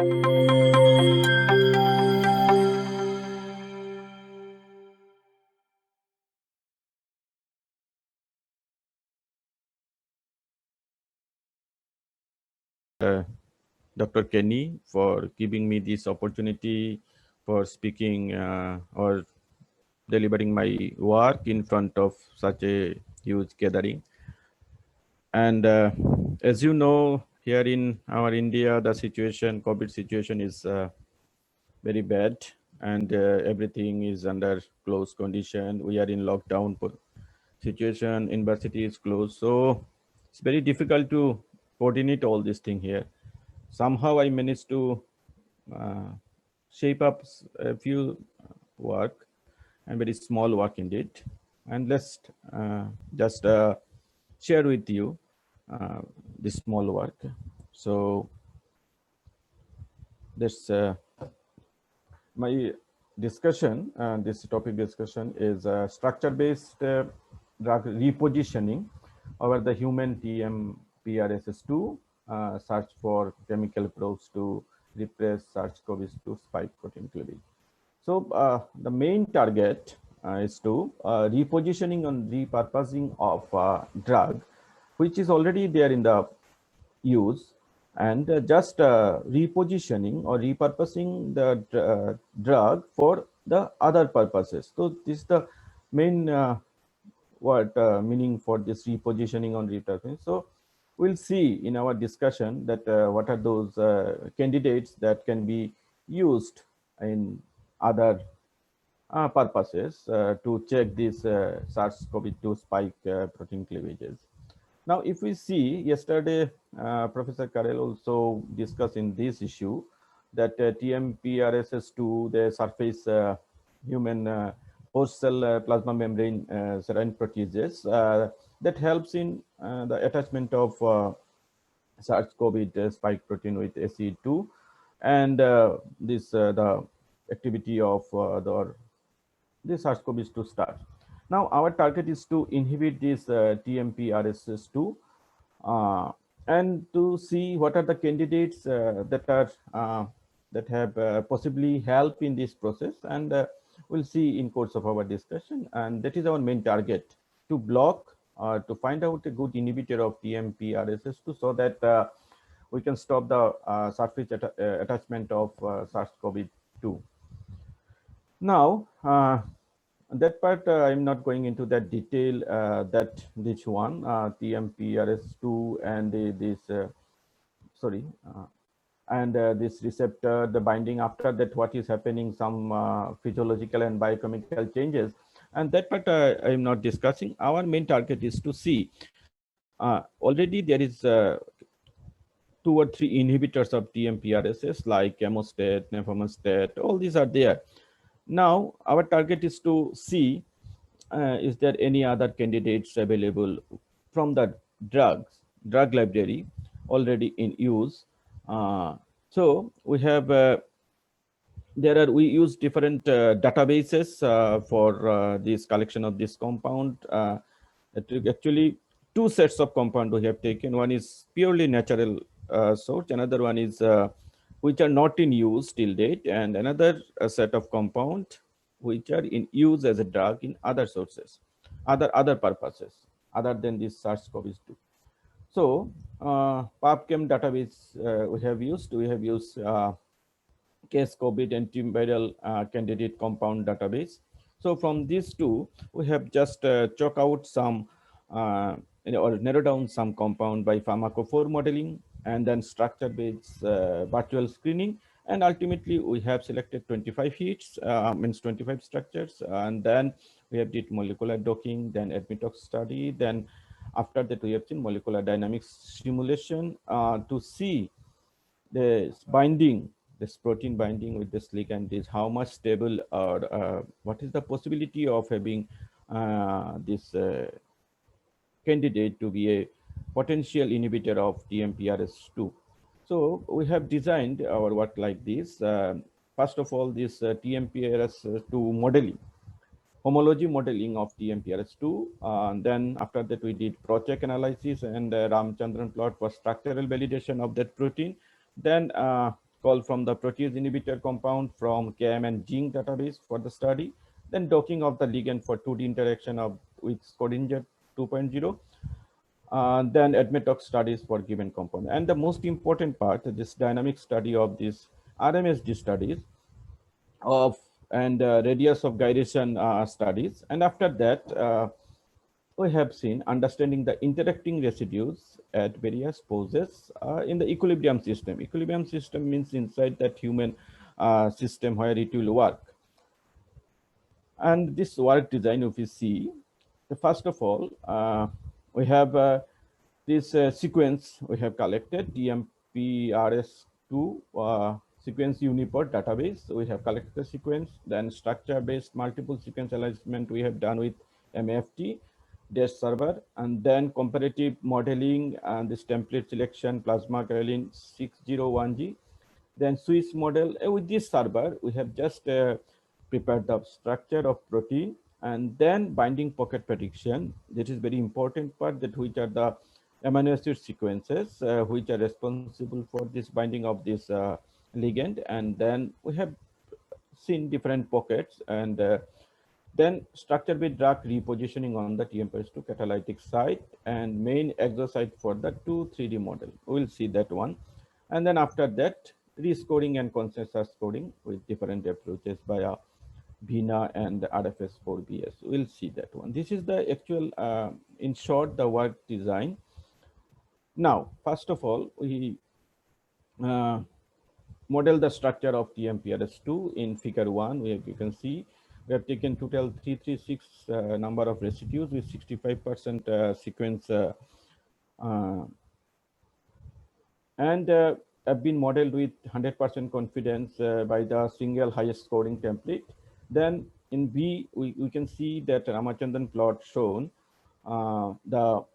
Dr. Kenny for giving me this opportunity for speaking or delivering my work in front of such a huge gathering. And as you know, here in our India, the situation, COVID situation is very bad, and everything is under close condition. We are in lockdown situation, university is closed. So it's very difficult to coordinate all this thing here. Somehow I managed to uh, shape up a few work, and very small work indeed. And let's just share with you uh, this small work. So this my discussion, this topic discussion is structure-based drug repositioning over the human TMPRSS2 search for chemical probes to repress SARS-CoV-2 spike protein cleavage. So the main target is to repositioning and repurposing of drug, which is already there in the use, and just repositioning or repurposing the drug for the other purposes. So this is the main meaning for this repositioning on repurposing. So we'll see in our discussion that what are those candidates that can be used in other purposes to check these SARS-CoV-2 spike protein cleavages. Now, if we see yesterday, Professor Karel also discussed in this issue that TMPRSS2, the surface human host cell plasma membrane serine proteases that helps in the attachment of SARS-CoV spike protein with ACE2, and the activity of the SARS-CoV-2 start. Now, our target is to inhibit this TMPRSS2 and to see what are the candidates that have possibly help in this process, and we'll see in course of our discussion. And that is our main target, to block to find out a good inhibitor of TMPRSS2 so that we can stop the surface attachment of SARS-CoV-2. Now, that part I'm not going into that detail. That this one TMPRS2 and this receptor, the binding. After that, what is happening? Some physiological and biochemical changes, and that part I'm not discussing. Our main target is to see. Already there is 2 or 3 inhibitors of TMPRSS like amostat, nefamostat. All these are there. Now, our target is to see is there any other candidates available from the drug library already in use. So we have we use different databases for this collection of this compound. Actually, 2 sets of compound we have taken. One is purely natural source, another one is which are not in use till date, and another set of compound which are in use as a drug in other sources, other purposes other than this SARS-CoV-2. So PubChem database we have used case COVID antiviral candidate compound database. So from these 2, we have just chalk out some or narrow down some compound by pharmacophore modeling, and then structure-based virtual screening, and ultimately we have selected 25 hits, means 25 structures, and then we have did molecular docking, then admitox study, then after that we have seen molecular dynamics simulation to see the binding, this protein binding with this ligand is how much stable, or what is the possibility of having this candidate to be a potential inhibitor of TMPRSS2. So we have designed our work like this. First of all, this TMPRSS2 modeling, homology modeling of TMPRSS2. Then after that, we did ProCheck analysis and Ramachandran plot for structural validation of that protein. Then call from the protease inhibitor compound from CAM and Jing database for the study. Then docking of the ligand for 2D interaction with Schrodinger 2.0. Then admetox studies for given compound. And the most important part, this dynamic study of this RMSD studies of and radius of gyration studies. And after that, we have seen understanding the interacting residues at various poses in the equilibrium system. Equilibrium system means inside that human system where it will work. And this work design, if you see, first of all, we have this sequence we have collected, TMPRSS2 sequence Uniport database. We have collected the sequence, then structure-based multiple sequence alignment we have done with MAFT, DES server, and then comparative modeling and this template selection, plasma ghrelin 601G. Then Swiss model with this server, we have just prepared the structure of protein and then binding pocket prediction. This is very important part, that which are the amino acid sequences which are responsible for this binding of this ligand. And then we have seen different pockets, and then structure with drug repositioning on the TMPRSS2 catalytic site and main exosite for the 2-3D model. We will see that one. And then after that, rescoring and consensus scoring with different approaches via VINA and RFS4BS. We'll see that one. This is the actual, in short, the work design. Now, first of all, we model the structure of TMPRSS2 in figure 1. You can see we have taken total 336 number of residues with 65% sequence and have been modeled with 100% confidence by the single highest scoring template. Then in B, we can see that Ramachandran plot shown that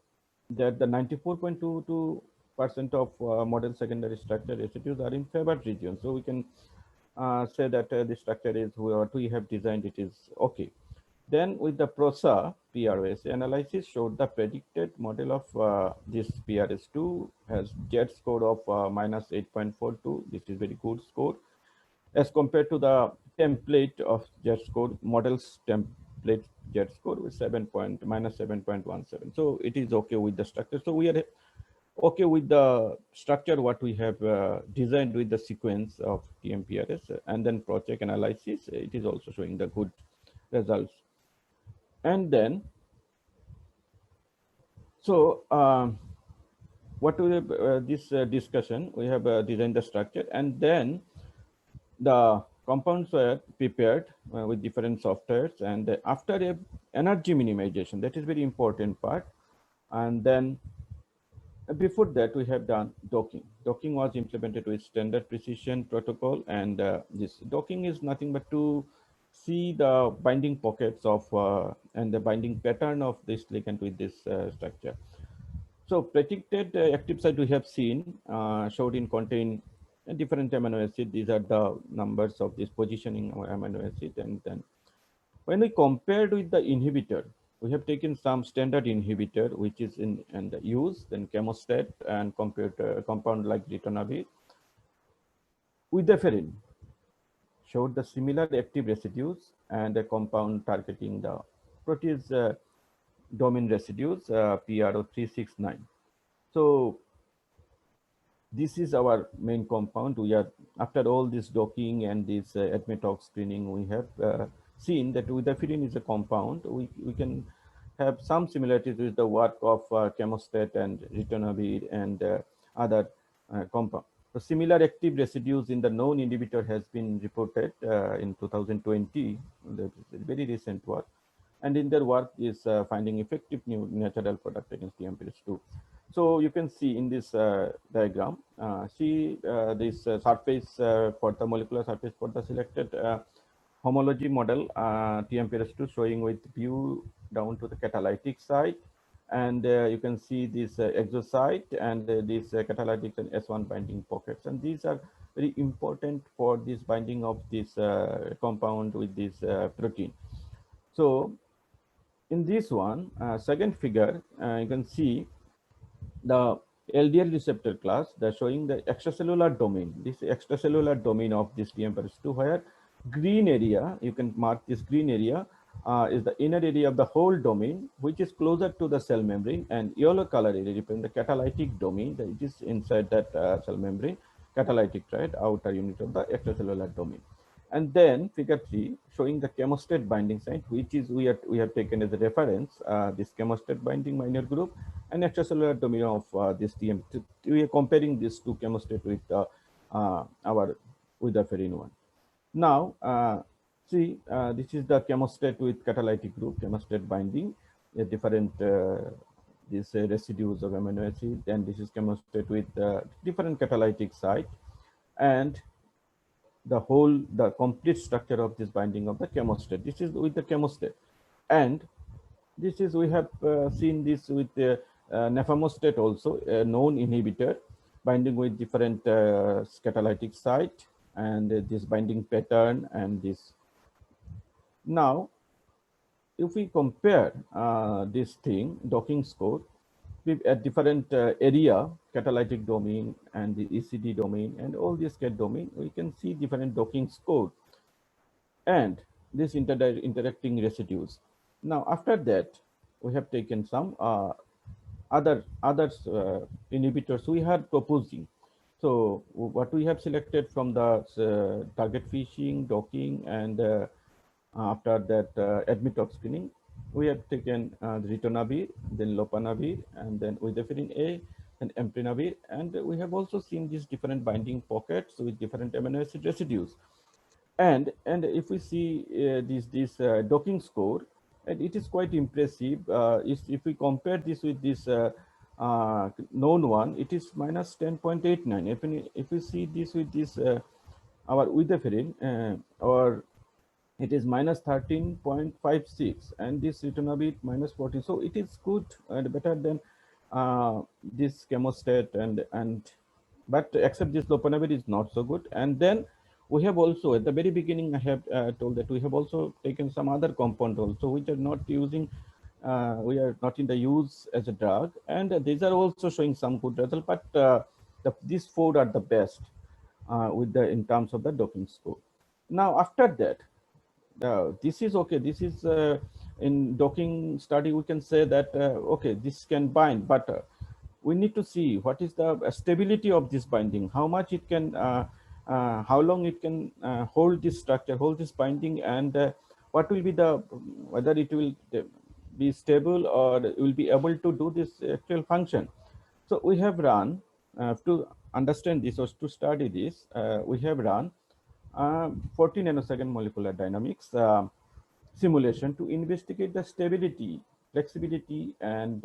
the 94.22% of model secondary structure residues are in favored region. So we can say that the structure is what we have designed, it is okay. Then with the PROSA PRS analysis showed the predicted model of this PRS2 has Z score of minus 8.42. This is very good score as compared to the template of Z score models template Z score with minus 7.17. So it is okay with the structure. So we are okay with the structure what we have designed with the sequence of TMPRS, and then project analysis. It is also showing the good results. And then, so what we have this discussion, we have designed the structure, and then the compounds were prepared with different softwares, and after a energy minimization, that is very important part. And then before that, we have done docking. Docking was implemented with standard precision protocol, and this docking is nothing but to see the binding pockets of and the binding pattern of this ligand with this structure. So predicted active site we have seen showed in contain different amino acid. These are the numbers of this positioning amino acid. And then when we compared with the inhibitor, we have taken some standard inhibitor which is in use, then chemostat, and compared compound like ritonavir with the ferrin showed the similar active residues and a compound targeting the protease domain residues, PRO369. So this is our main compound. We are, after all this docking and this admetox screening, we have seen that udafirine is a compound. We can have some similarities with the work of chemostat and ritonavir and other compounds. So similar active residues in the known inhibitor has been reported in 2020. That is a very recent work. And in their work is finding effective new natural product against TMPRSS2. So you can see in this diagram, see this surface for the molecular surface for the selected homology model TMPRSS2 showing with view down to the catalytic site. And you can see this exosite and this catalytic and S1 binding pockets. And these are very important for this binding of this compound with this protein. So in this one, second figure, you can see the LDL receptor class, they're showing the extracellular domain. This extracellular domain of this TMPRSS2, where green area, you can mark this green area, is the inner area of the whole domain, which is closer to the cell membrane, and yellow color area represents the catalytic domain, that it is inside that cell membrane, catalytic, right, outer unit of the extracellular domain. And then figure 3 showing the chemostat binding site, which is we have taken as a reference this chemostat binding minor group and extracellular domain of this TM. We are comparing these two chemostat with our widerfarin one. Now, see, this is the chemostat with catalytic group, chemostat binding, different these residues of amino acid, and this is chemostat with different catalytic site, and the complete structure of this binding of the chemostat. This is with the chemostat, and this is we have seen this with the nafamostat also, a known inhibitor binding with different catalytic site, and this binding pattern and this. Now, if we compare this thing, docking score, with a different area, catalytic domain and the ECD domain and all these CAT domain, we can see different docking score and this interacting residues. Now, after that, we have taken some other inhibitors we are proposing. So what we have selected from the target fishing, docking, and after that admitox screening, we have taken the ritonavir, then lopanavir, and then widerfarin A, and emprinavir, and we have also seen these different binding pockets with different amino acid residues. And if we see this docking score, and it is quite impressive. If we compare this with this known one, it is minus 10.89. If we see this with this our widerfarin, or it is minus 13.56, and this ritonavir minus 40. So it is good and better than this chemostat, and but except this lopanavir is not so good. And then we have also at the very beginning I have told that we have also taken some other compound also which are not using we are not in the use as a drug, and these are also showing some good result, but these four are the best with the in terms of the docking score. Now after that, this is okay. This is in docking study, we can say that, okay, this can bind, but we need to see what is the stability of this binding, how much it can, how long it can hold this structure, hold this binding, and what will be the, whether it will be stable or will be able to do this actual function. So we have run, to understand this or to study this, we have run 40 nanosecond molecular dynamics simulation to investigate the stability, flexibility, and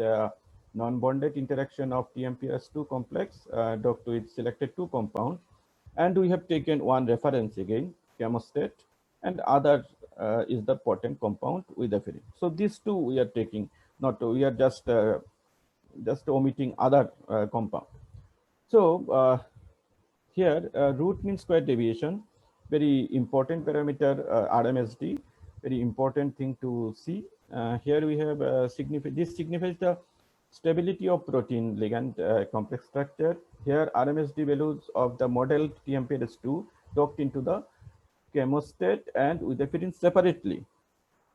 non-bonded interaction of TMPRSS2 complex docked with selected two compounds. And we have taken one reference again, chemostat, and other is the potent compound widerfarin. So these two we are taking, not we are just omitting other compound. So here, root mean square deviation, very important parameter, RMSD, very important thing to see. Here we have this signifies the stability of protein ligand complex structure. Here, RMSD values of the model TMPRSS2 docked into the chemostat and widerfarin separately,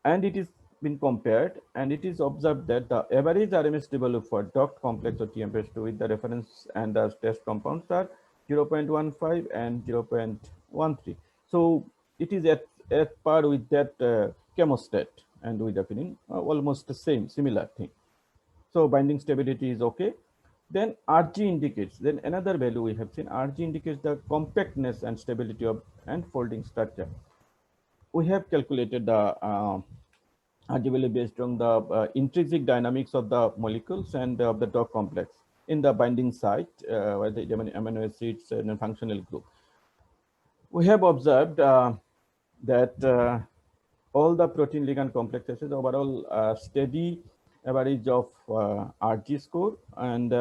and it is been compared, and it is observed that the average RMSD value for docked complex of TMPRSS2 with the reference and the test compounds are 0.15 and 0.13. So it is at par with that chemostat and widerfarin, almost the same, similar thing. So binding stability is okay. Then RG indicates, then another value we have seen, RG indicates the compactness and stability of and folding structure. We have calculated the RG value based on the intrinsic dynamics of the molecules and of the dog complex in the binding site, where the amino acids and functional group. We have observed that all the protein ligand complexes overall steady average of RG score, and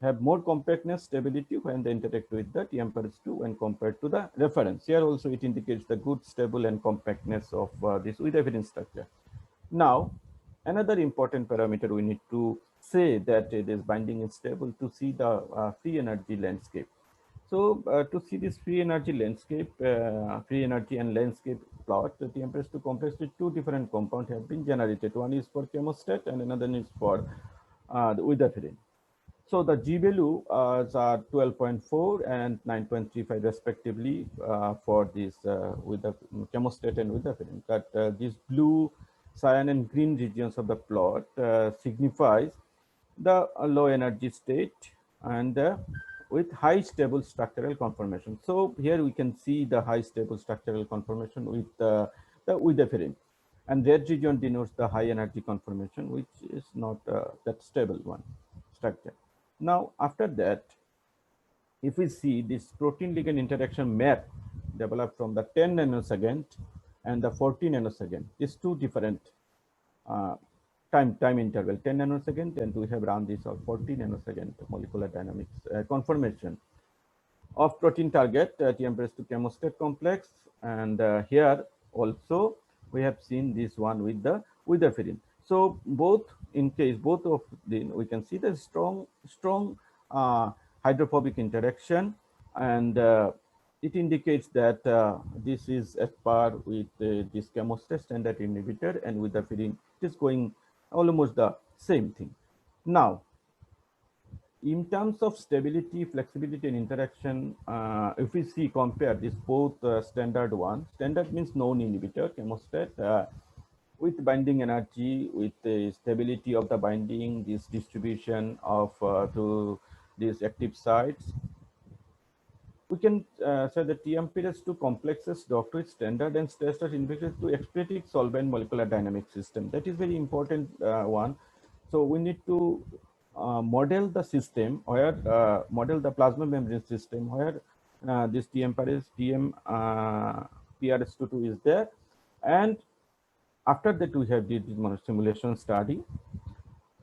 have more compactness stability when they interact with the TMPRSS2 when compared to the reference. Here also it indicates the good stable and compactness of this widerfarin structure. Now, another important parameter we need to say that this binding is stable to see the free energy landscape. So to see this free energy landscape, free energy and landscape plot, the TMPRSS2 complex with two different compounds have been generated. One is for chemostat and another is for the widoferin. So the G value are 12.4 and 9.35 respectively for this with the chemostat and widoferin. That these blue, cyan and green regions of the plot signifies the low energy state and with high stable structural conformation. So here we can see the high stable structural conformation with the widoferin, and red region denotes the high energy conformation, which is not that stable one structure. Now after that, if we see this protein ligand interaction map developed from the 10 nanosecond and the 14 nanosecond, these two different uh, time interval, 10 nanosecond, and we have run this of 14 nanosecond molecular dynamics conformation of protein target TMPRSS2 chemostat complex. And here also we have seen this one with the widoferin. So both in case both of the, we can see the strong hydrophobic interaction, and it indicates that this is at par with this chemostat standard inhibitor, and widoferin it is going almost the same thing. Now in terms of stability, flexibility, and interaction, if we see compare this both standard one, standard means known inhibitor, chemostat, with binding energy, with the stability of the binding, this distribution of to these active sites, we can say that TMPRSS2 complexes docked with standard and stressed inhibited to exotic solvent molecular dynamic system. That is very important one. So we need to model the system where model the plasma membrane system where this TMPRSS2 is there, and after that we have did this simulation study.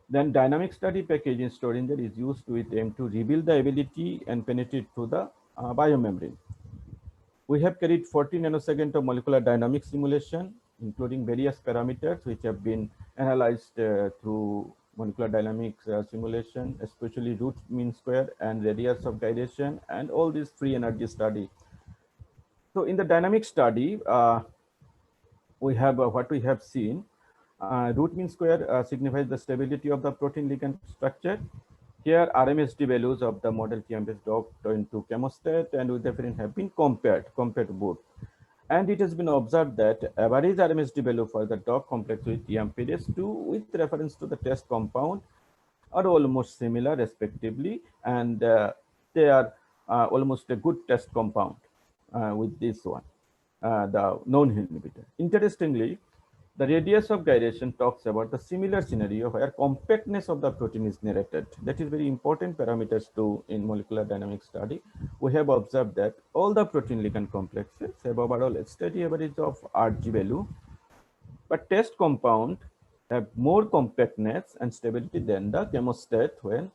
Then dynamic study package in Schrodinger is used with aim to reveal the ability and penetrate through the biomembrane. We have carried 14 nanosecond of molecular dynamic simulation, including various parameters which have been analyzed through molecular dynamics simulation, especially root mean square and radius of gyration, and all this free energy study. So in the dynamic study, we have what we have seen. Root mean square signifies the stability of the protein ligand structure. Here, RMSD values of the model TMPRSS docked into chemostat and widoferin have been compared both. And it has been observed that average RMSD value for the dock complex with TMPRSS2 with reference to the test compound are almost similar respectively, and they are almost a good test compound with this one, the known inhibitor. Interestingly, the radius of gyration talks about the similar scenario where compactness of the protein is narrated. That is very important parameters to in molecular dynamics study. We have observed that all the protein ligand complexes have overall a steady average of Rg value, but test compound have more compactness and stability than the chemostat when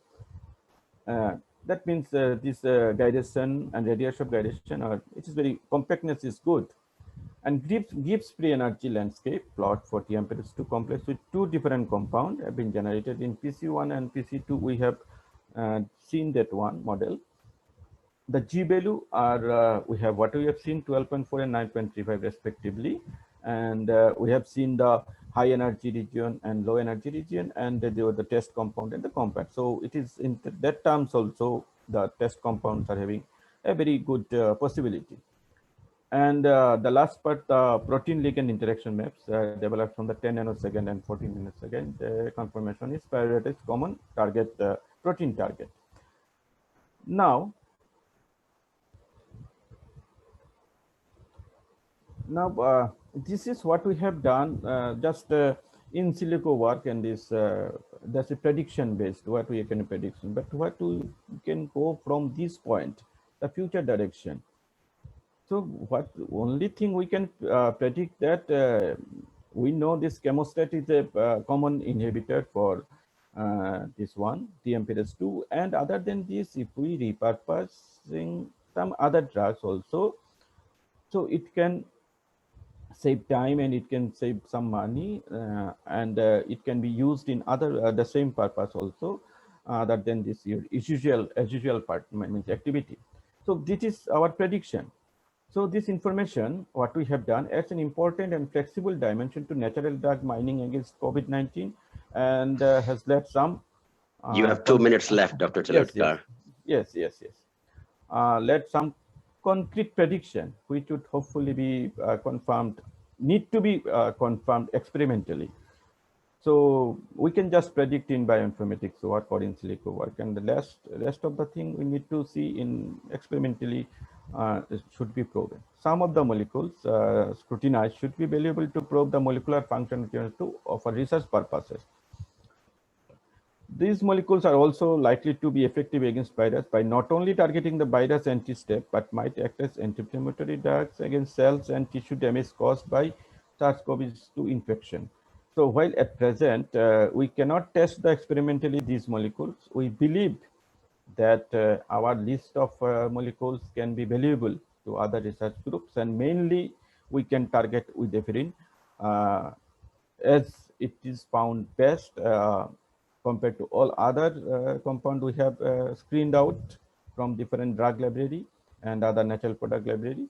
that means this gyration and radius of gyration are, it is very compactness is good, and gives free energy landscape plot for TMPRSS2 complex with two different compounds have been generated in PC1 and PC2. We have seen that one model. The G value are we have what we have seen 12.4 and 9.35 respectively, and we have seen the high energy region and low energy region, and they were the test compound and the compact. So it is in that terms also the test compounds are having a very good possibility. And the last part, the protein ligand interaction maps developed from the 10 nanosecond and 14 nanosecond conformation is prioritized common target protein target. Now this is what we have done just in silico work, and this that's a prediction based what we can prediction, but what we can go from this point, the future direction. So what only thing we can predict that we know this chemostat is a common inhibitor for this one TMPRSS2, and other than this, if we repurposing some other drugs also, so it can save time and it can save some money, and it can be used in other the same purpose also, other than this usual part means activity. So this is our prediction. So this information, what we have done, adds an important and flexible dimension to natural drug mining against COVID-19, and has led some. You have 2 minutes left, Dr. Yes, yes, Talukdar. yes. Led some concrete prediction, which would hopefully be confirmed, need to be confirmed experimentally. So we can just predict in bioinformatics work or in silico work, and the rest of the thing we need to see in experimentally should be proven. Some of the molecules scrutinized should be valuable to probe the molecular function for research purposes. These molecules are also likely to be effective against virus by not only targeting the virus anti-step, but might act as anti-inflammatory drugs against cells and tissue damage caused by SARS-CoV-2 infection. So while at present, we cannot test experimentally these molecules, we believe that our list of molecules can be valuable to other research groups, and mainly we can target udefirin as it is found best compared to all other compound we have screened out from different drug library and other natural product library.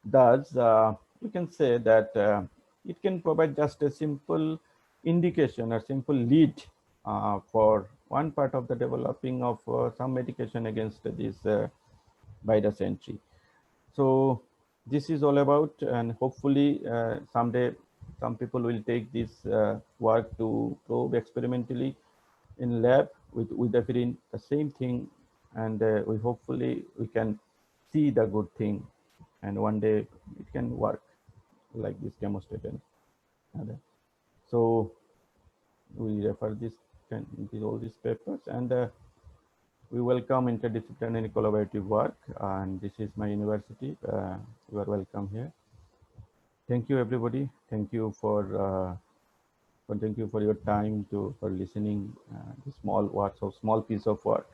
Thus, we can say that it can provide just a simple indication or simple lead for one part of the developing of some medication against this virus entry. So this is all about, and hopefully someday some people will take this work to probe experimentally in lab with udefirin, the same thing, and we hopefully we can see the good thing, and one day it can work like this demonstrated. So we refer all these papers, and we welcome interdisciplinary collaborative work, and this is my university. You are welcome here. Thank you, everybody. Thank you for your time for listening the small piece of work.